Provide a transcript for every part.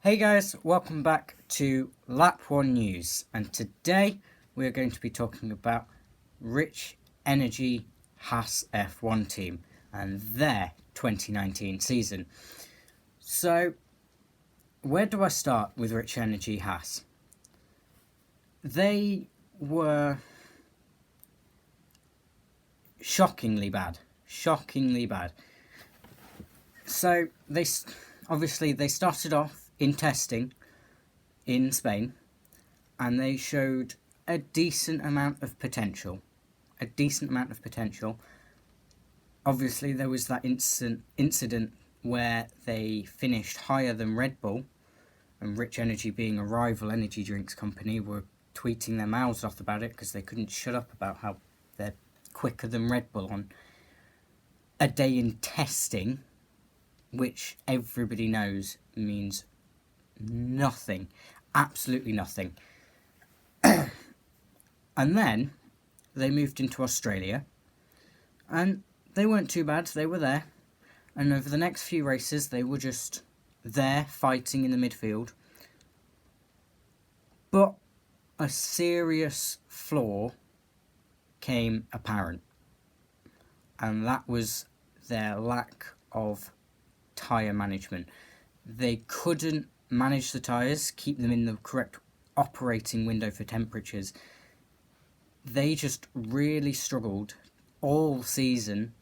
Hey guys, welcome back to Lap 1 News, and today we are going to be talking about Rich Energy Haas F1 team and their 2019 season. So, where do I start with Rich Energy Haas? They were shockingly bad. So, they started off in testing in Spain, and they showed a decent amount of potential. Obviously, there was that incident where they finished higher than Red Bull, and Rich Energy, being a rival energy drinks company, were tweeting their mouths off about it because they couldn't shut up about how they're quicker than Red Bull on a day in testing, which everybody knows means nothing, absolutely nothing. And then they moved into Australia, and they weren't too bad. They were there, and over the next few races they were just there fighting in the midfield. But a serious flaw came apparent, and that was their lack of tyre management. They couldn't manage the tyres, keep them in the correct operating window for temperatures. They just really struggled all season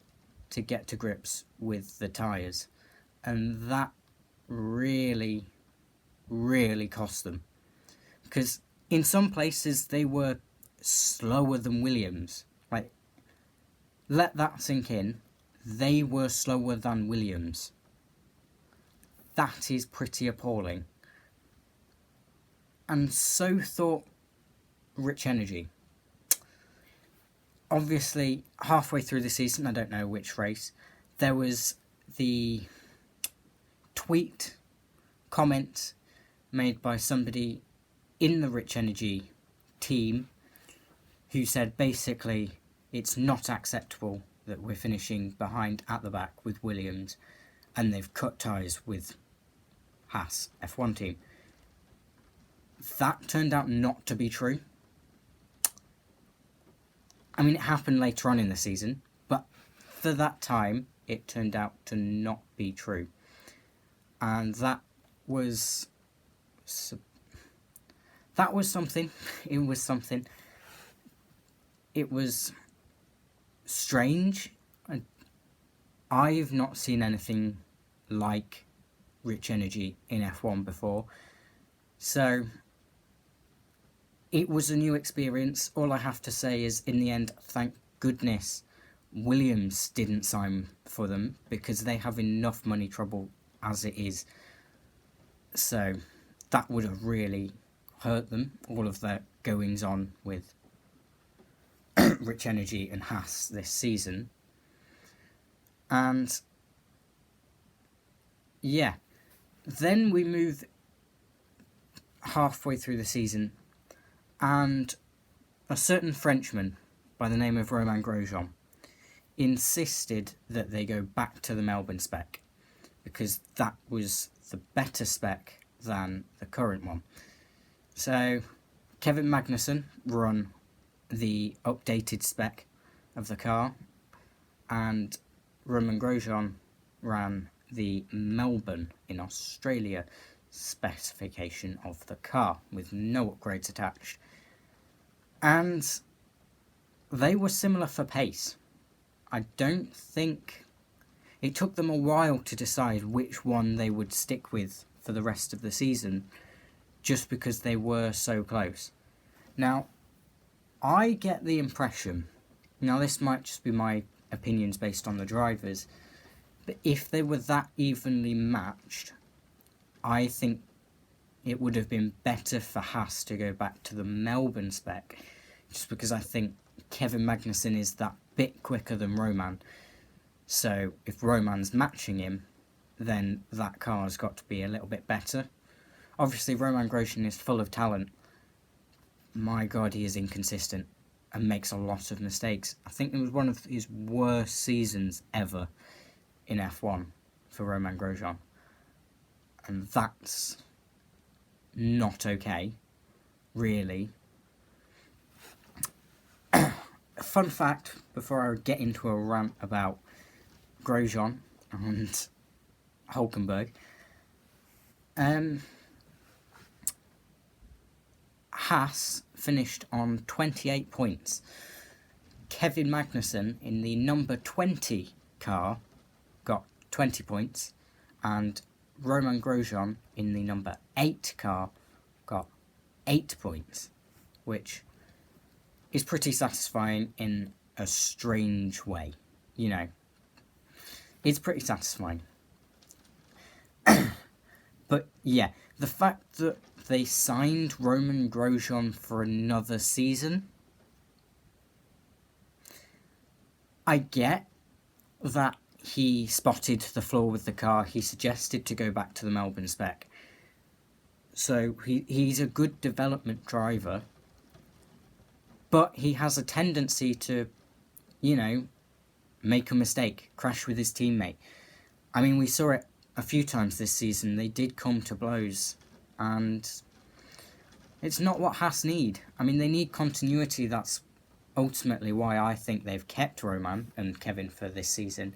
to get to grips with the tyres, and that really cost them, because in some places they were slower than Williams. Like, let that sink in. They were slower than Williams. That is pretty appalling. And so thought Rich Energy. Obviously, halfway through the season, I don't know which race, there was the comment made by somebody in the Rich Energy team who said basically it's not acceptable that we're finishing behind at the back with Williams, and they've cut ties with Haas F1 team. That turned out not to be true. I mean, it happened later on in the season, but for that time, it turned out to not be true. And that was something. It was something. It was strange. I've not seen anything like Rich Energy in F1 before. So it was a new experience. All I have to say is, in the end, thank goodness Williams didn't sign for them, because they have enough money trouble as it is. So that would have really hurt them, all of their goings on with Rich Energy and Haas this season. And yeah, then we move halfway through the season, and a certain Frenchman by the name of Romain Grosjean insisted that they go back to the Melbourne spec, because that was the better spec than the current one. So Kevin Magnussen run the updated spec of the car, and Romain Grosjean ran the Melbourne in Australia specification of the car with no upgrades attached. And they were similar for pace. I don't think it took them a while to decide which one they would stick with for the rest of the season, just because they were so close. Now, I get the impression, now this might just be my opinions based on the drivers, but if they were that evenly matched, I think it would have been better for Haas to go back to the Melbourne spec, just because I think Kevin Magnussen is that bit quicker than Romain. So if Roman's matching him, then that car's got to be a little bit better. Obviously, Romain Grosjean is full of talent. My God, he is inconsistent and makes a lot of mistakes. I think it was one of his worst seasons ever in F1 for Romain Grosjean. And that's not okay, really. Fun fact, before I get into a rant about Grosjean and Hulkenberg, Haas finished on 28 points. Kevin Magnussen in the number 20 car got 20 points, and Romain Grosjean in the number 8 car got 8 points, which is pretty satisfying in a strange way, you know. It's pretty satisfying. But yeah, the fact that they signed Romain Grosjean for another season, I get that he spotted the flaw with the car. He suggested to go back to the Melbourne spec. So he's a good development driver. But he has a tendency to, you know, make a mistake, crash with his teammate. I mean, we saw it a few times this season. They did come to blows. And it's not what Haas need. I mean, they need continuity. That's ultimately why I think they've kept Romain and Kevin for this season.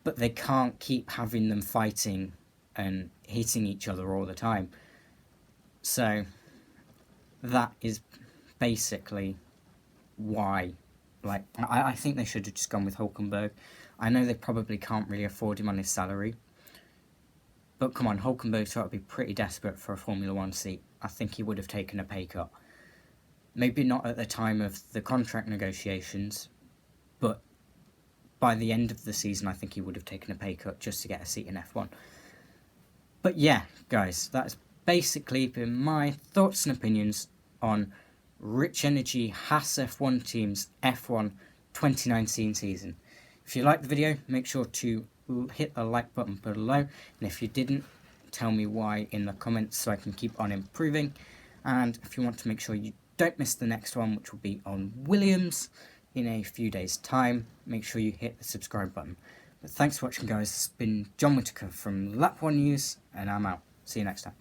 But they can't keep having them fighting and hitting each other all the time. So that is basically why. Like, I think they should have just gone with Hulkenberg. I know they probably can't really afford him on his salary. But come on, Hulkenberg's got to be pretty desperate for a Formula 1 seat. I think he would have taken a pay cut. Maybe not at the time of the contract negotiations, but by the end of the season, I think he would have taken a pay cut just to get a seat in F1. But yeah, guys, that's basically been my thoughts and opinions on Rich Energy Haas F1 Team's F1 2019 season. If you liked the video, make sure to hit the like button below, and if you didn't, tell me why in the comments so I can keep on improving. And if you want to make sure you don't miss the next one, which will be on Williams in a few days' time, make sure you hit the subscribe button. But thanks for watching, guys. It's been John Whittaker from Lap 1 News, and I'm out. See you next time.